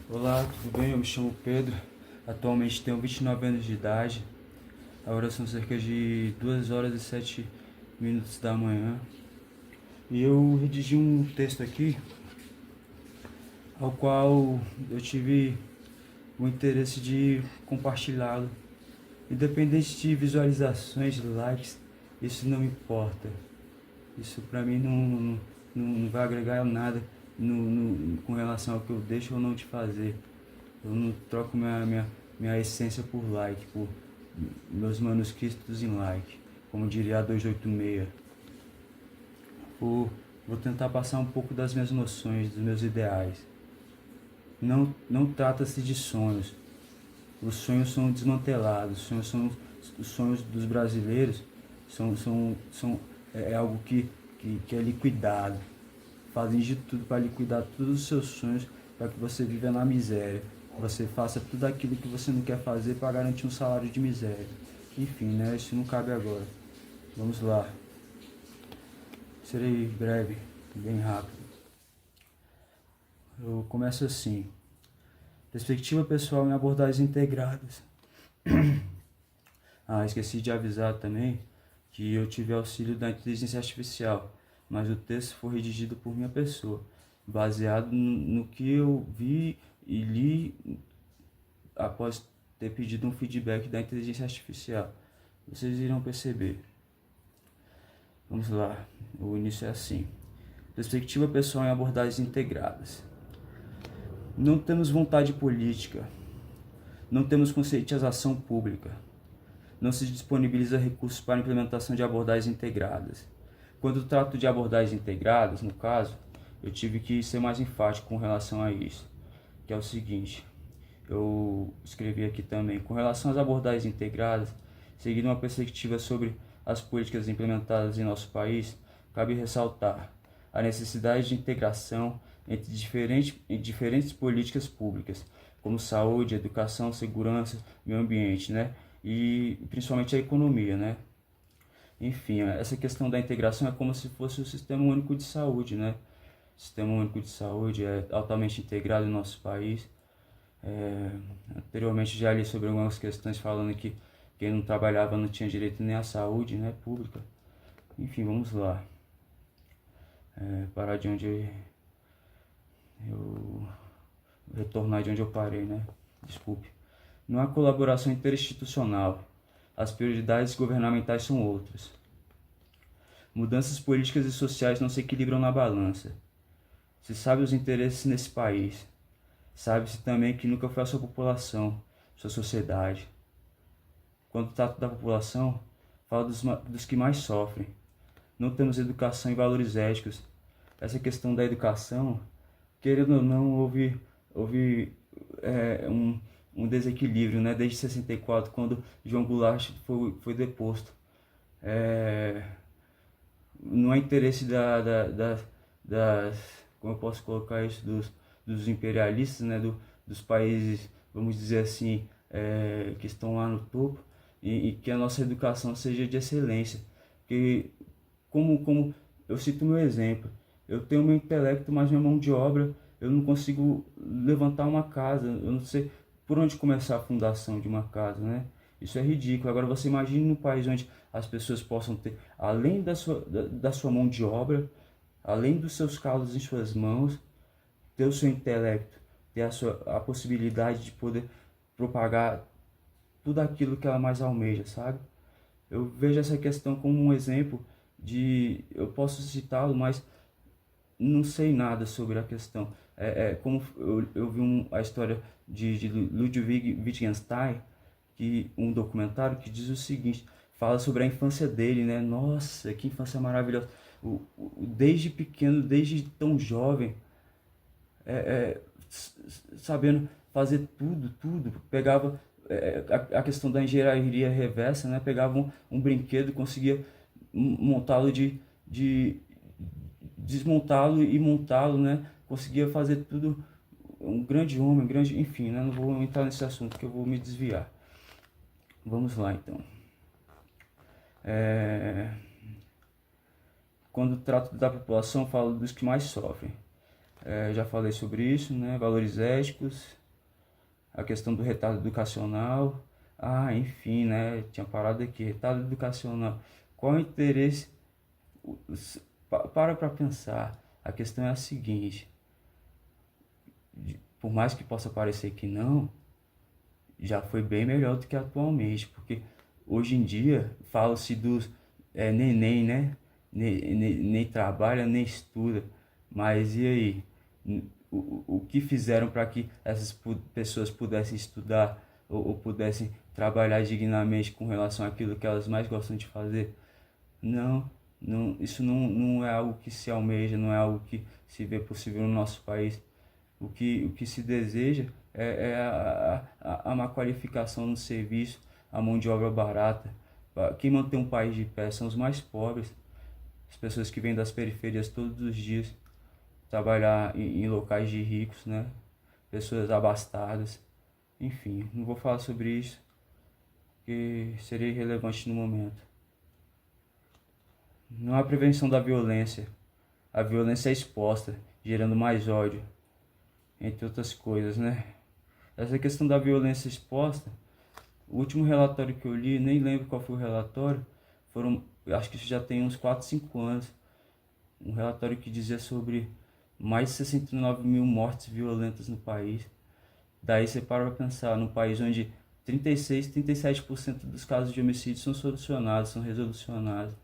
Olá, tudo bem? Eu me chamo Pedro. Atualmente tenho 29 anos de idade. Agora são cerca de 2 horas e 7 minutos da manhã. E eu redigi um texto aqui, ao qual eu tive o interesse de compartilhá-lo. Independente de visualizações, de likes, isso não importa. Isso pra mim não vai agregar nada com relação ao que eu deixo ou não de fazer. Eu não troco minha essência por like, por meus manuscritos em like, como diria a 286. Vou tentar passar um pouco das minhas noções, dos meus ideais. Não trata-se de sonhos. Os sonhos são desmantelados. Os sonhos dos brasileiros é algo que é liquidado. Fazem de tudo para liquidar todos os seus sonhos, para que você viva na miséria. Você faça tudo aquilo que você não quer fazer para garantir um salário de miséria. Enfim, né? Isso não cabe agora. Vamos lá. Serei breve, bem rápido. Eu começo assim. Perspectiva pessoal em abordagens integradas. Esqueci de avisar também que eu tive auxílio da inteligência artificial, mas o texto foi redigido por minha pessoa, baseado no que eu vi e li após ter pedido um feedback da inteligência artificial. Vocês irão perceber. Vamos lá, o início é assim. Perspectiva pessoal em abordagens integradas. Não temos vontade política, não temos conscientização pública, não se disponibiliza recursos para a implementação de abordagens integradas. Quando trato de abordagens integradas, no caso, eu tive que ser mais enfático com relação a isso, que é o seguinte, eu escrevi aqui também, com relação às abordagens integradas, seguindo uma perspectiva sobre as políticas implementadas em nosso país, cabe ressaltar a necessidade de integração entre diferentes políticas públicas, como saúde, educação, segurança, meio ambiente, né? E principalmente a economia, né? Enfim, essa questão da integração é como se fosse o Sistema Único de Saúde, né? O Sistema Único de Saúde é altamente integrado no nosso país. Anteriormente já li sobre algumas questões falando que quem não trabalhava não tinha direito nem à saúde, né, pública. Enfim, vamos lá. Parar de onde eu retornar de onde eu parei, né? Desculpe. Não há colaboração interinstitucional. As prioridades governamentais são outras. Mudanças políticas e sociais não se equilibram na balança. Se sabe os interesses nesse país. Sabe-se também que nunca foi a sua população, sua sociedade. Quando trato da população, falo dos que mais sofrem. Não temos educação e valores éticos. Essa questão da educação, querendo ou não, houve um desequilíbrio, né? Desde 64, quando João Goulart foi deposto. Não é interesse como eu posso colocar isso, dos imperialistas, né? Dos países, vamos dizer assim, que estão lá no topo, e que a nossa educação seja de excelência. Porque, como eu cito meu exemplo, eu tenho meu intelecto, mas minha mão de obra, eu não consigo levantar uma casa, eu não sei por onde começar a fundação de uma casa, né? Isso é ridículo. Agora você imagine num país onde as pessoas possam ter, além da sua mão de obra, além dos seus calos em suas mãos, ter o seu intelecto, ter a possibilidade de poder propagar tudo aquilo que ela mais almeja, sabe? Eu vejo essa questão como um exemplo eu posso citá-lo, mas não sei nada sobre a questão. Como eu vi a história de Ludwig Wittgenstein, um documentário que diz o seguinte, fala sobre a infância dele, né? Nossa, que infância maravilhosa. Desde pequeno, desde tão jovem, sabendo fazer tudo. Pegava a questão da engenharia reversa, né? Pegava um brinquedo, conseguia montá-lo desmontá-lo e montá-lo, né? Conseguia fazer tudo. Um grande homem, enfim, né? Não vou entrar nesse assunto que eu vou me desviar. Vamos lá, então. Quando trato da população, falo dos que mais sofrem. Já falei sobre isso, né? Valores éticos, a questão do retardo educacional. Enfim, né? Tinha parado aqui, retardo educacional. Qual o interesse? Para pensar. A questão é a seguinte: por mais que possa parecer que não, já foi bem melhor do que atualmente, porque hoje em dia fala-se dos neném, né? Nem trabalha, nem estuda. Mas e aí? O que fizeram para que essas pessoas pudessem estudar ou pudessem trabalhar dignamente com relação àquilo que elas mais gostam de fazer? Não, não, isso não é algo que se almeja, não é algo que se vê possível no nosso país. O que se deseja é a má qualificação no serviço, a mão de obra barata. Quem mantém um país de pé são os mais pobres, as pessoas que vêm das periferias todos os dias, trabalhar em locais de ricos, né? Pessoas abastadas. Enfim, não vou falar sobre isso, porque seria irrelevante no momento. Não há prevenção da violência. A violência é exposta, gerando mais ódio, entre outras coisas, né? Essa questão da violência exposta, o último relatório que eu li, nem lembro qual foi o relatório, acho que isso já tem uns 4, 5 anos, um relatório que dizia sobre mais de 69 mil mortes violentas no país. Daí você para pensar, num país onde 36, 37% dos casos de homicídio são solucionados, são resolucionados.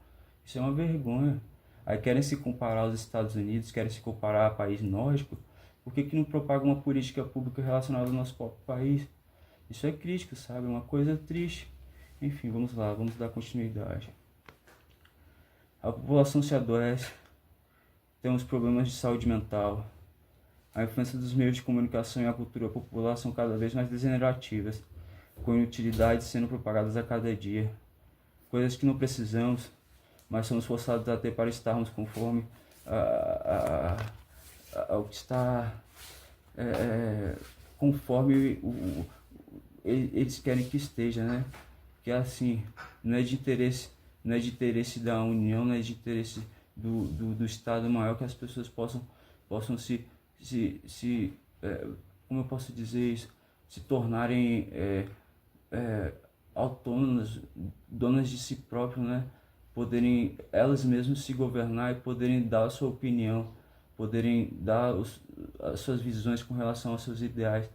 Isso é uma vergonha. Aí querem se comparar aos Estados Unidos, querem se comparar a país nórdico. Por que não propaga uma política pública relacionada ao nosso próprio país? Isso é crítico, sabe? É uma coisa triste. Enfim, vamos lá, vamos dar continuidade. A população se adoece, temos problemas de saúde mental. A influência dos meios de comunicação e a cultura popular são cada vez mais degenerativas, com inutilidades sendo propagadas a cada dia. Coisas que não precisamos, mas somos forçados a ter para estarmos conforme ao que está conforme eles querem que esteja, né? Que é assim, não é de interesse da União, não é de interesse do Estado maior que as pessoas possam como eu posso dizer isso, se tornarem autônomas, donas de si próprias, né? Poderem elas mesmas se governar e poderem dar a sua opinião, poderem dar as suas visões com relação aos seus ideais,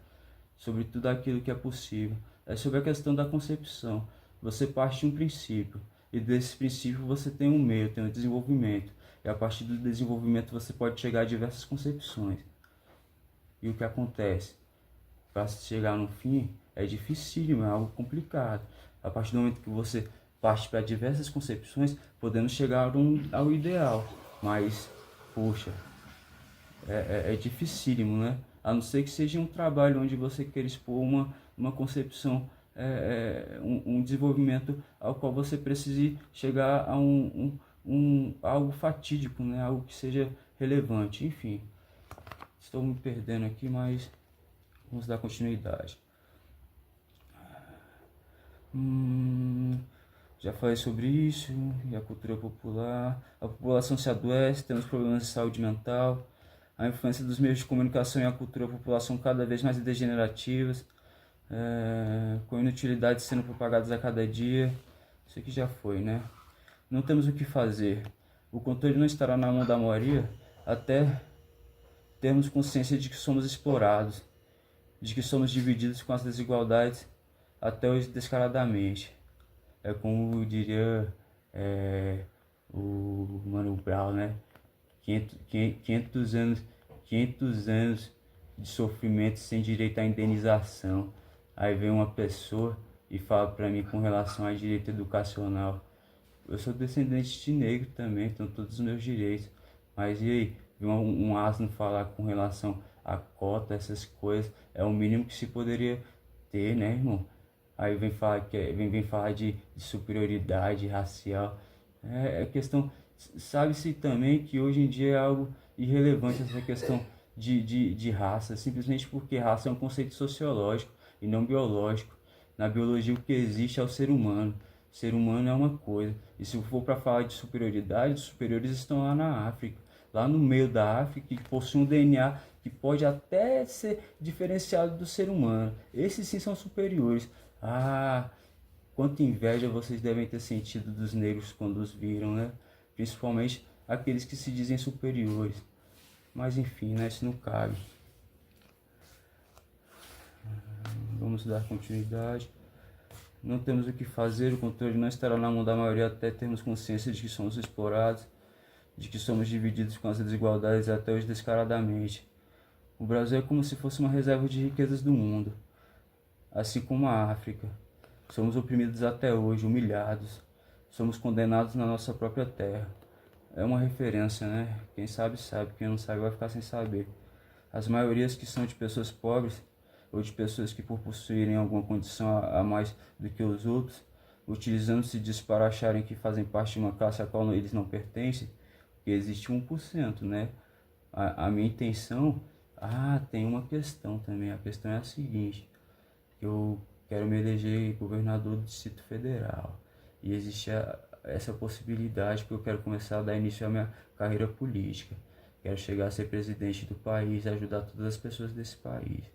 sobre tudo aquilo que é possível. É sobre a questão da concepção. Você parte de um princípio, e desse princípio você tem um meio, tem um desenvolvimento. E a partir do desenvolvimento você pode chegar a diversas concepções. E o que acontece? Para chegar no fim é dificílimo, é algo complicado. A partir do momento que você parte para diversas concepções, podemos chegar ao ideal. Mas, poxa, é dificílimo, né? A não ser que seja um trabalho onde você queira expor uma concepção, um desenvolvimento ao qual você precise chegar a algo fatídico, né? Algo que seja relevante. Enfim, estou me perdendo aqui, mas vamos dar continuidade. Já falei sobre isso, e a cultura popular. A população se adoece, temos problemas de saúde mental. A influência dos meios de comunicação e a cultura popular são cada vez mais degenerativas, com inutilidades sendo propagadas a cada dia. Isso aqui já foi, né? Não temos o que fazer. O controle não estará na mão da maioria até termos consciência de que somos explorados, de que somos divididos com as desigualdades até hoje descaradamente. É como diria o Mano Brown, né? 500 anos, 500 anos de sofrimento sem direito à indenização. Aí vem uma pessoa e fala para mim com relação a direito educacional. Eu sou descendente de negro também, então todos os meus direitos. Mas e aí? Vem um asno falar com relação a cota, essas coisas. É o mínimo que se poderia ter, né, irmão? Aí vem falar, vem falar de superioridade racial. É questão. Sabe-se também que hoje em dia é algo irrelevante essa questão de raça, simplesmente porque raça é um conceito sociológico e não biológico. Na biologia o que existe é o ser humano. O ser humano é uma coisa. E se for para falar de superioridade, os superiores estão lá na África, lá no meio da África, que possui um DNA que pode até ser diferenciado do ser humano. Esses sim são superiores. Ah, quanta inveja vocês devem ter sentido dos negros quando os viram, né? Principalmente aqueles que se dizem superiores. Mas enfim, né? Isso não cabe. Vamos dar continuidade. Não temos o que fazer, o controle não estará na mão da maioria até termos consciência de que somos explorados, de que somos divididos com as desigualdades até hoje descaradamente. O Brasil é como se fosse uma reserva de riquezas do mundo, assim como a África. Somos oprimidos até hoje, humilhados. Somos condenados na nossa própria terra. É uma referência, né? Quem sabe, sabe. Quem não sabe vai ficar sem saber. As maiorias que são de pessoas pobres, ou de pessoas que por possuírem alguma condição a mais do que os outros, utilizando-se disso para acharem que fazem parte de uma classe a qual eles não pertencem, porque existe 1%, né? A minha intenção... tem uma questão também. A questão é a seguinte, que eu quero me eleger governador do Distrito Federal. E existe essa possibilidade, porque eu quero começar a dar início à minha carreira política. Quero chegar a ser presidente do país, ajudar todas as pessoas desse país.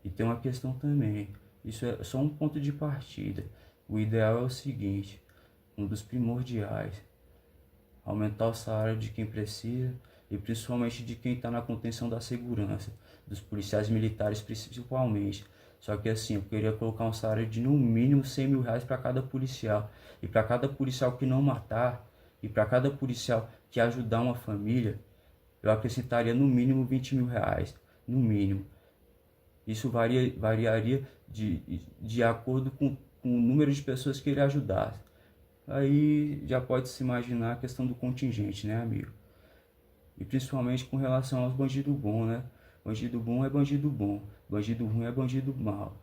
E tem uma questão também, isso é só um ponto de partida. O ideal é o seguinte, um dos primordiais, aumentar o salário de quem precisa e principalmente de quem está na contenção da segurança, dos policiais militares principalmente. Só que assim, eu queria colocar um salário de no mínimo 100 mil reais para cada policial. E para cada policial que não matar, e para cada policial que ajudar uma família, eu acrescentaria no mínimo 20 mil reais, no mínimo. Isso variaria de acordo com o número de pessoas que ele ajudasse. Aí já pode se imaginar a questão do contingente, né, amigo? E principalmente com relação aos bandidos bons, né? Bandido bom é bandido bom, bandido ruim é bandido mau.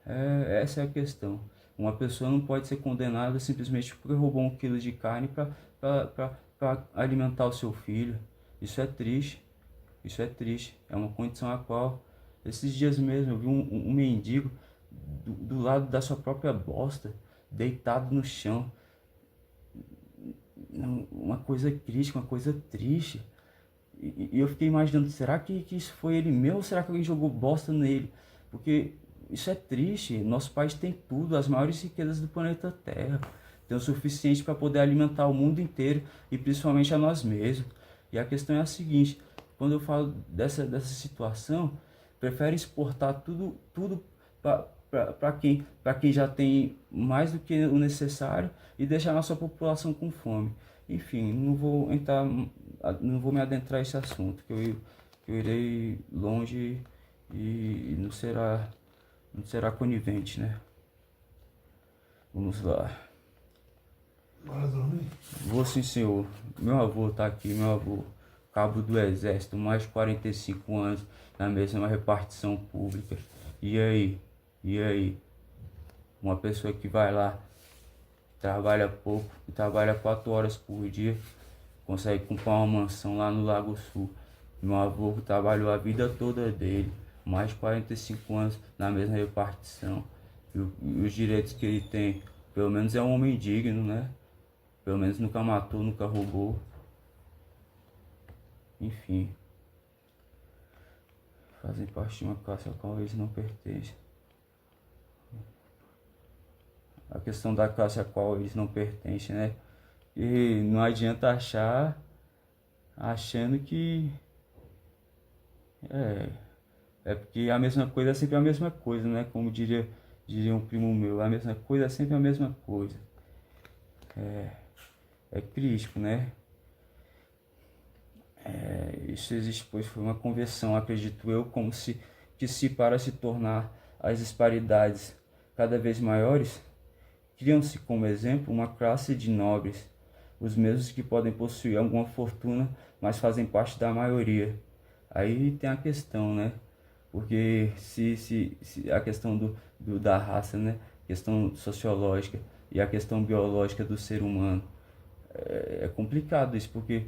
Essa é a questão. Uma pessoa não pode ser condenada simplesmente porque roubou 1 quilo de carne para alimentar o seu filho. Isso é triste. Isso é triste. É uma condição a qual... Esses dias mesmo eu vi um mendigo do lado da sua própria bosta, deitado no chão. Uma coisa crítica, uma coisa triste. E eu fiquei imaginando, será que isso foi ele mesmo ou será que alguém jogou bosta nele? Porque isso é triste. Nosso país tem tudo, as maiores riquezas do planeta Terra. Tem o suficiente para poder alimentar o mundo inteiro e principalmente a nós mesmos. E a questão é a seguinte, quando eu falo dessa situação, prefere exportar tudo para quem já tem mais do que o necessário e deixar a nossa população com fome. Enfim, não vou me adentrar a esse assunto, que eu irei longe e não será conivente, né? Vamos lá. Bora dormir? Vou sim, senhor. Meu avô tá aqui, meu avô, cabo do exército, mais de 45 anos na mesma repartição pública. E aí? Uma pessoa que vai lá, trabalha pouco, trabalha 4 horas por dia, consegue comprar uma mansão lá no Lago Sul. Meu avô trabalhou a vida toda dele, mais de 45 anos na mesma repartição. E os direitos que ele tem, pelo menos é um homem digno, né? Pelo menos nunca matou, nunca roubou. Enfim. Fazem parte de uma classe a qual eles não pertencem. A questão da classe a qual eles não pertencem, né? E não adianta achando que... É porque a mesma coisa é sempre a mesma coisa, né? Como diria um primo meu, a mesma coisa é sempre a mesma coisa. É crítico, né? Isso existe, pois foi uma conversão, acredito eu, como se para se tornar as disparidades cada vez maiores, criam-se como exemplo uma classe de nobres, os mesmos que podem possuir alguma fortuna, mas fazem parte da maioria. Aí tem a questão, né? Porque se a questão da raça, né? Questão sociológica e a questão biológica do ser humano, é complicado isso, porque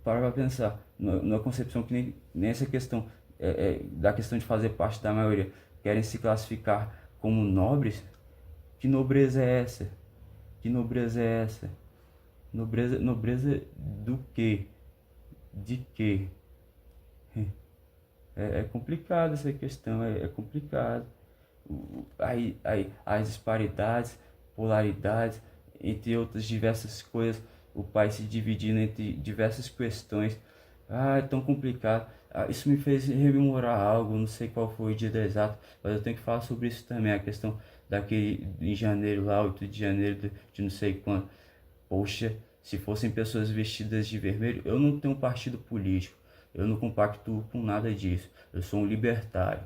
para pensar na concepção que nem essa questão da questão de fazer parte da maioria querem se classificar como nobres. Que nobreza é essa? Que nobreza é essa? Nobreza do quê? de quê? É complicado essa questão, é complicado. Aí as disparidades, polaridades, entre outras diversas coisas, o país se dividindo entre diversas questões. É tão complicado. Isso me fez rememorar algo, não sei qual foi o dia exato, mas eu tenho que falar sobre isso também, a questão daquele em janeiro lá, 8 de janeiro de não sei quando. Poxa, se fossem pessoas vestidas de vermelho, eu não tenho um partido político, eu não compactuo com nada disso. Eu sou um libertário.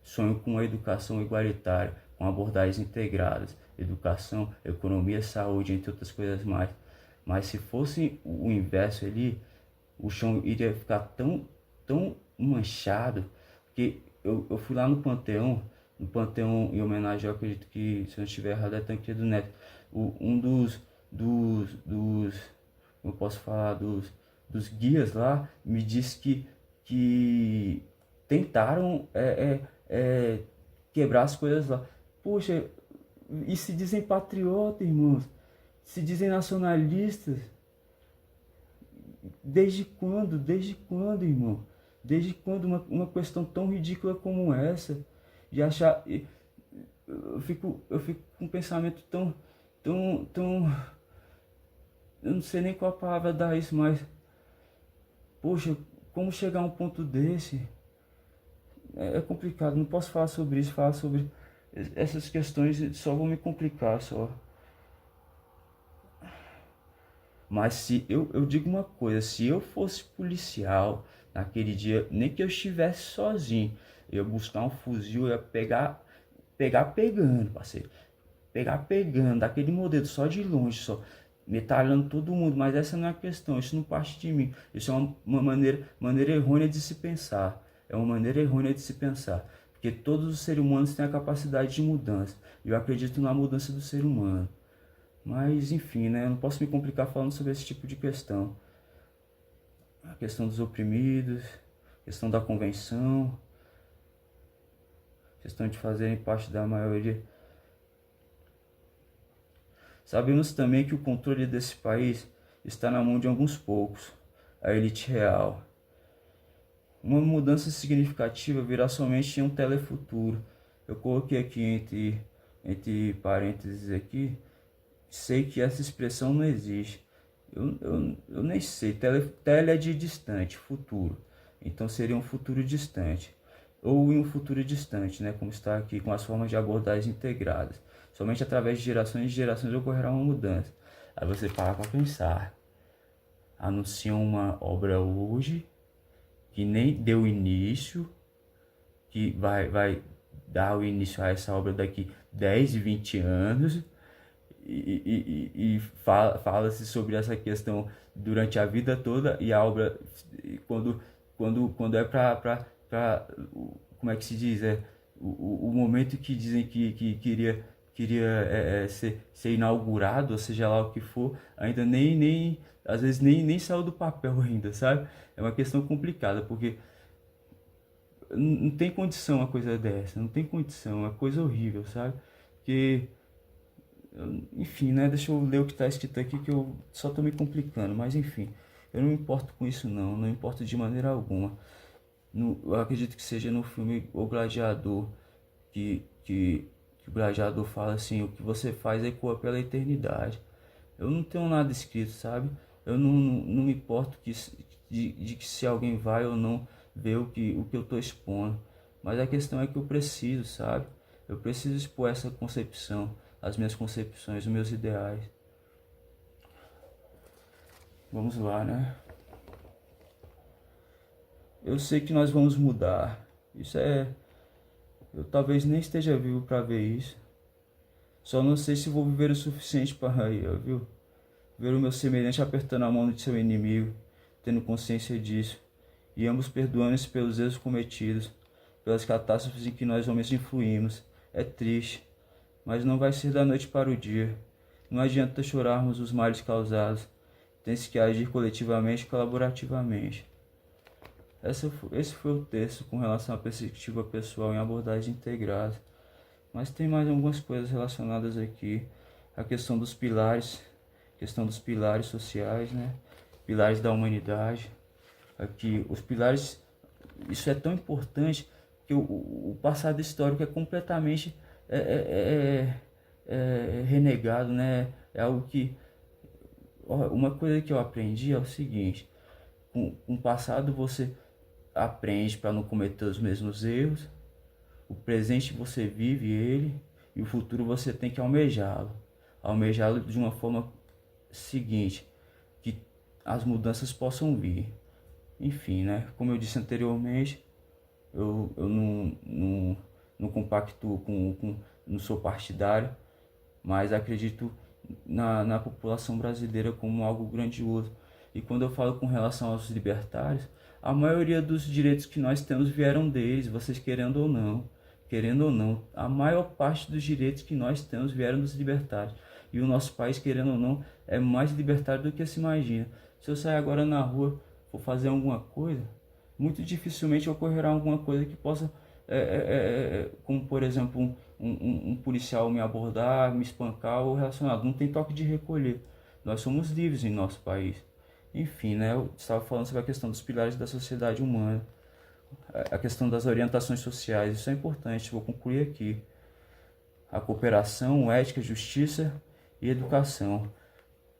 Sonho com uma educação igualitária, com abordagens integradas, educação, economia, saúde, entre outras coisas mais. Mas se fosse o inverso ali, o chão iria ficar tão manchado, que eu fui lá no Panteão em homenagem, eu acredito que, se eu não estiver errado, é Tancredo Neto, um dos, eu posso falar, dos guias lá, me disse que tentaram quebrar as coisas lá. Poxa, e se dizem patriotas, irmãos, se dizem nacionalistas. Desde quando? Desde quando, irmão? Desde quando uma questão tão ridícula como essa? De achar. Eu fico com um pensamento tão. Eu não sei nem qual a palavra dar isso, mas. Poxa, como chegar a um ponto desse? É complicado, não posso falar sobre isso, falar sobre essas questões só vão me complicar só. Mas se eu digo uma coisa, se eu fosse policial naquele dia, nem que eu estivesse sozinho, eu ia buscar um fuzil, eu ia pegar pegando, parceiro. Pegar pegando, daquele modelo, só de longe, só. Metralhando todo mundo, mas essa não é a questão, isso não parte de mim. Isso é uma maneira errônea de se pensar. É uma maneira errônea de se pensar. Porque todos os seres humanos têm a capacidade de mudança. E eu acredito na mudança do ser humano. Mas enfim, né? Eu não posso me complicar falando sobre esse tipo de questão. A questão dos oprimidos, a questão da convenção, a questão de fazerem parte da maioria. Sabemos também que o controle desse país está na mão de alguns poucos, a elite real. Uma mudança significativa virá somente em um telefuturo. Eu coloquei aqui entre parênteses aqui. Sei que essa expressão não existe. Eu nem sei. Tele é de distante, futuro. Então seria um futuro distante. Ou em um futuro distante, né? Como está aqui, com as formas de abordagem integradas. Somente através de gerações e gerações ocorrerá uma mudança. Aí você para para pensar. Anunciam uma obra hoje, que nem deu início, que vai dar o início a essa obra daqui 10, 20 anos. E fala-se sobre essa questão durante a vida toda, e a obra, quando é para como é que se diz, o momento que dizem que queria ser inaugurado, ou seja lá o que for, ainda nem às vezes nem saiu do papel ainda, sabe? É uma questão complicada, porque não tem condição uma coisa dessa, não tem condição, é uma coisa horrível, sabe? Porque enfim, né? Deixa eu ler o que está escrito aqui, que eu só tô me complicando, mas enfim, eu não me importo com isso não me importo de maneira alguma. Eu acredito que seja no filme O Gladiador, que o gladiador fala assim: o que você faz ecoa pela eternidade. Eu não tenho nada escrito, sabe? Eu não me importo de que se alguém vai ou não ver o que eu tô expondo, mas a questão é que eu preciso, sabe? Eu preciso expor essa concepção, as minhas concepções, os meus ideais. Vamos lá, né? Eu sei que nós vamos mudar. Isso é. Eu talvez nem esteja vivo para ver isso. Só não sei se vou viver o suficiente para ir, viu? Ver o meu semelhante apertando a mão de seu inimigo, tendo consciência disso, e ambos perdoando-se pelos erros cometidos, pelas catástrofes em que nós homens influímos. É triste, mas não vai ser da noite para o dia. Não adianta chorarmos os males causados. Tem-se que agir coletivamente e colaborativamente. Esse foi o texto com relação à perspectiva pessoal em abordagem integrada. Mas tem mais algumas coisas relacionadas aqui. A questão dos pilares sociais, né? pilares da humanidade. Aqui, os pilares, isso é tão importante que o passado histórico é completamente renegado, né? É algo que, uma coisa que eu aprendi é o seguinte: com o passado você aprende para não cometer os mesmos erros, o presente você vive ele e o futuro você tem que almejá-lo de uma forma seguinte, que as mudanças possam vir. Enfim, né? Como eu disse anteriormente, eu não compactuo não sou partidário, mas acredito na população brasileira como algo grandioso. E quando eu falo com relação aos libertários, a maioria dos direitos que nós temos vieram deles, vocês querendo ou não, a maior parte dos direitos que nós temos vieram dos libertários. E o nosso país, querendo ou não, é mais libertário do que se imagina. Se eu sair agora na rua, for fazer alguma coisa, muito dificilmente ocorrerá alguma coisa que possa, como por exemplo, um policial me abordar, me espancar ou relacionado. Não tem toque de recolher. Nós somos livres em nosso país. Enfim, né, eu estava falando sobre a questão dos pilares da sociedade humana, a questão das orientações sociais. Isso é importante, vou concluir aqui. A cooperação, ética, justiça e educação.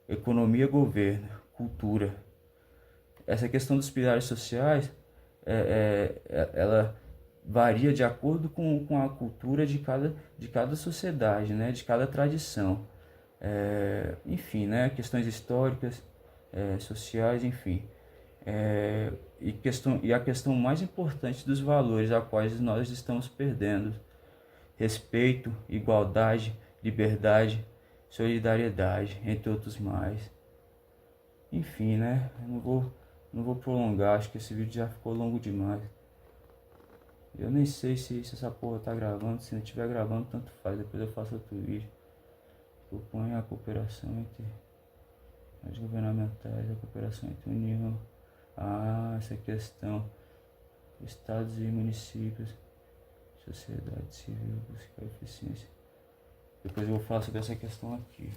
Economia, governo, cultura. Essa questão dos pilares sociais, ela varia de acordo com a cultura de cada sociedade, né? De cada tradição. Enfim, né? Questões históricas, sociais, enfim. E a questão mais importante dos valores a quais nós estamos perdendo: respeito, igualdade, liberdade, solidariedade, entre outros mais. Enfim, né? Eu não vou prolongar, acho que esse vídeo já ficou longo demais. Eu nem sei se essa porra tá gravando, se não estiver gravando, tanto faz, depois eu faço outro vídeo. Propõe a cooperação entre as governamentais, a cooperação entre a União. Essa questão, estados e municípios, sociedade civil, buscar eficiência. Depois eu vou falar sobre essa questão aqui.